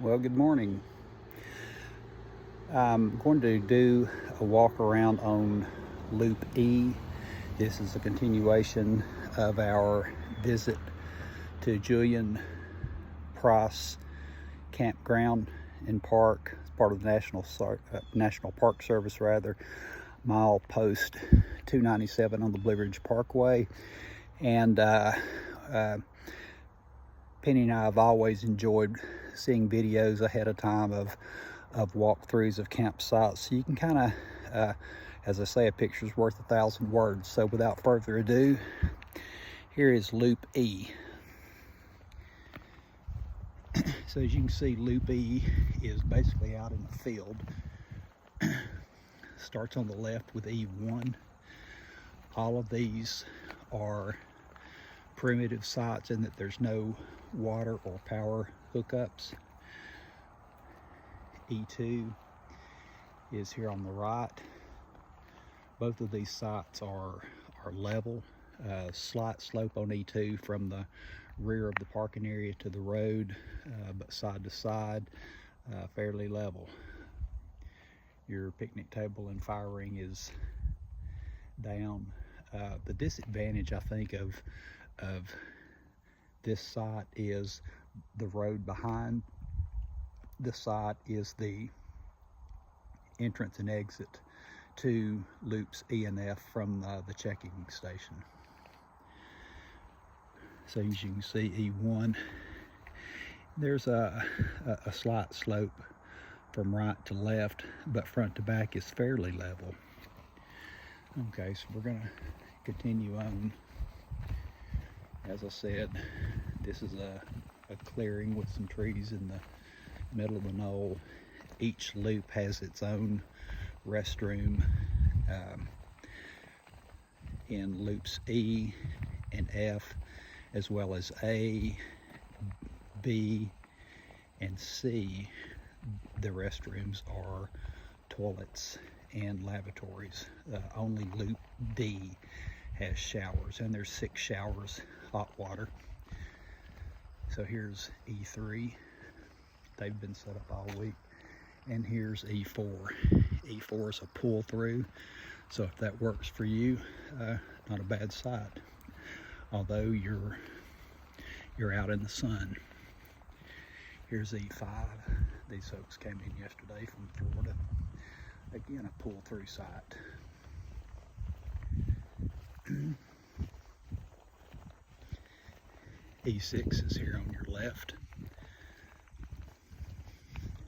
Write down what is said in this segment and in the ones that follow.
Well, good morning. I'm going to do a walk around on Loop E. This is a continuation of our visit to Julian Price Campground and Park. It's part of the National Park Service, mile post 297 on the Blue Ridge Parkway. And Penny and I have always enjoyed seeing videos ahead of time of walkthroughs of campsites, so you can kind of, as I say, a picture's worth 1,000 words. So without further ado, here is Loop E. So as you can see, Loop E is basically out in the field. Starts on the left with E1. All of these are primitive sites in that there's no water or power hookups. E2 is here on the right. Both of these sites are level. Slight slope on E2 from the rear of the parking area to the road, but side to side, fairly level. Your picnic table and fire ring is down. The disadvantage, I think, of this site is the road behind the site is the entrance and exit to loops E and F from the checking station. So as you can see, E1, there's a slight slope from right to left, but front to back is fairly level. Okay, so we're gonna continue on. As I said, this is a clearing with some trees in the middle of the knoll. Each loop has its own restroom. In loops E and F, as well as A, B, and C, the restrooms are toilets and lavatories. Only loop D has showers, and there's 6 showers, hot water. So here's E3. They've been set up all week. And here's E4. E4 is a pull through, so if that works for you, not a bad site, although you're out in the sun. Here's E5. These folks came in yesterday from Florida. Again, a pull through site. E6 is here on your left.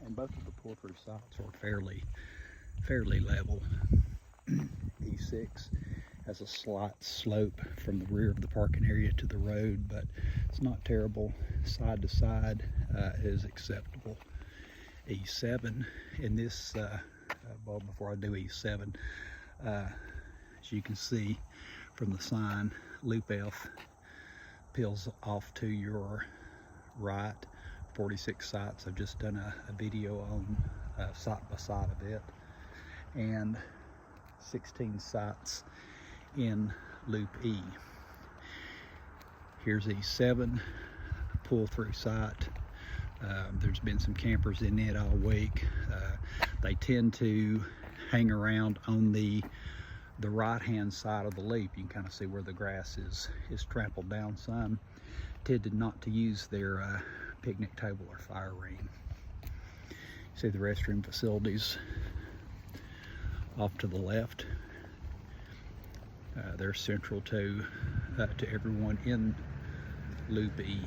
And both of the pull-through sites are fairly level. E6 has a slight slope from the rear of the parking area to the road, but it's not terrible. Side to side is acceptable. E7, in this, well, before I do E7, as you can see from the sign, Loop F peels off to your right. 46 sites. I've just done a video on site by side of it, and 16 sites in Loop E. Here's E7, pull through site. There's been some campers in it all week. They tend to hang around on the right hand side of the loop. You can kind of see where the grass is trampled down some. Tended not to use their picnic table or fire ring. See the restroom facilities off to the left. They're central to everyone in Loop E.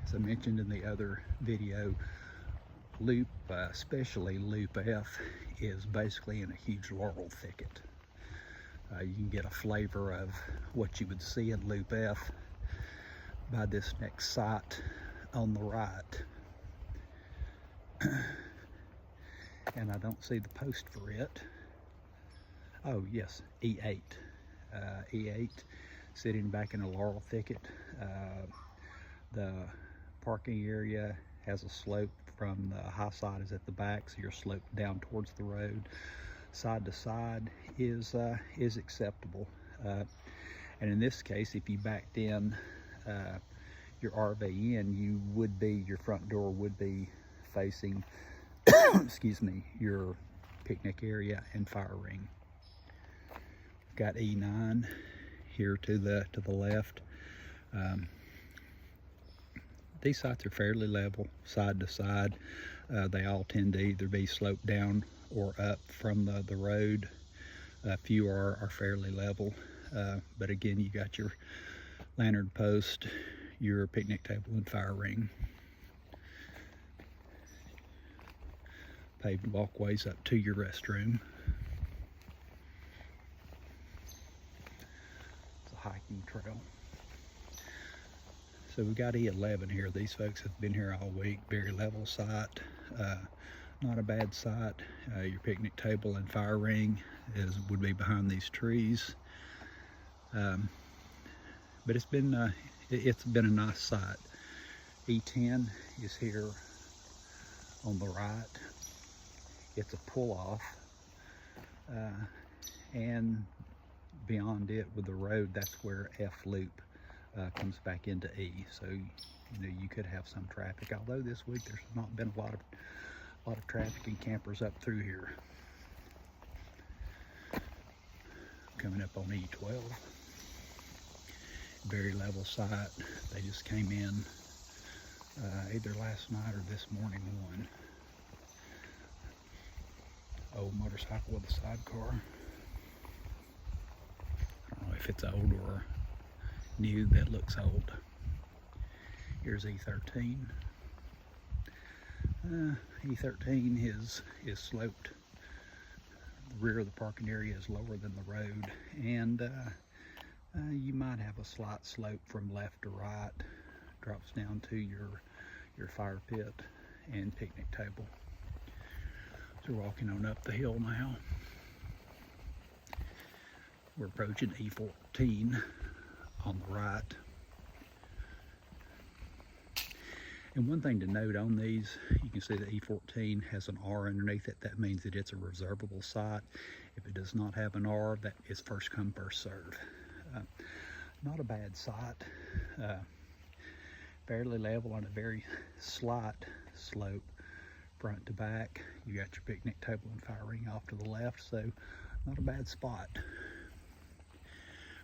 As I mentioned in the other video, Loop, especially Loop F, is basically in a huge laurel thicket. You can get a flavor of what you would see in Loop F by this next site on the right. And I don't see the post for it. Oh yes, E8. E8 sitting back in a laurel thicket. The parking area has a slope from the high side is at the back, so you're sloped down towards the road. Side to side is acceptable. And in this case, if you backed in your RV in, your front door would be facing, excuse me, your picnic area and fire ring. We've got E9 here to the left. These sites are fairly level, side to side. They all tend to either be sloped down or up from the road. A few are fairly level, but again, you got your lantern post, your picnic table and fire ring. Paved walkways up to your restroom. It's a hiking trail. So we've got E11 here. These folks have been here all week. Very level site, not a bad site. Your picnic table and fire ring would be behind these trees. But it's been a nice site. E10 is here on the right. It's a pull-off, and beyond it with the road, that's where F loop comes back into E. So you could have some traffic. Although this week there's not been a lot of traffic and campers up through here. Coming up on E12, very level site. They just came in either last night or this morning. One old motorcycle with a sidecar. I don't know if it's old or new. That looks old. Here's E13. E13 is sloped. The rear of the parking area is lower than the road, and you might have a slight slope from left to right. Drops down to your fire pit and picnic table. So we're walking on up the hill now. We're approaching E14 on the right. And one thing to note on these, you can see that E14 has an R underneath it. That means that it's a reservable site. If it does not have an R, that is first come, first serve. Not a bad site. Fairly level on a very slight slope front to back. You got your picnic table and fire ring off to the left, so not a bad spot.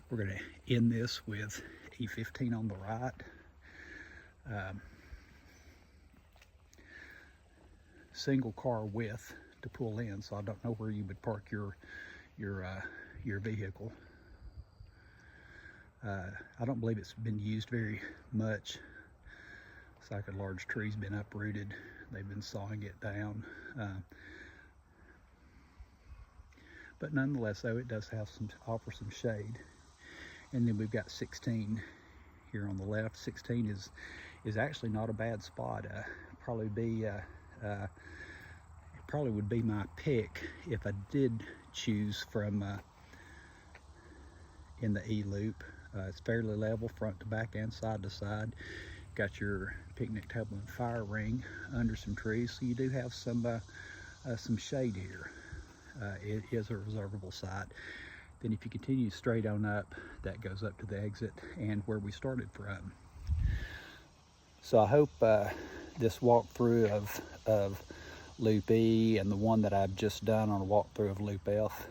We're going to end this with E15 on the right. Single car width to pull in, so I don't know where you would park your vehicle. I don't believe it's been used very much. It's like a large tree's been uprooted. They've been sawing it down. But nonetheless, though, it does have offer some shade. And then we've got 16 here on the left. 16 is actually not a bad spot. Probably would be my pick if I did choose from in the E loop. It's fairly level front to back and side to side. Got your picnic table and fire ring under some trees, so you do have some shade here. It is a reservable site. Then if you continue straight on up, that goes up to the exit and where we started from. So I hope this walkthrough of Loop E and the one that I've just done on a walkthrough of Loop F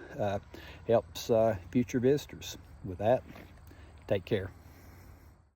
helps future visitors. With that, take care.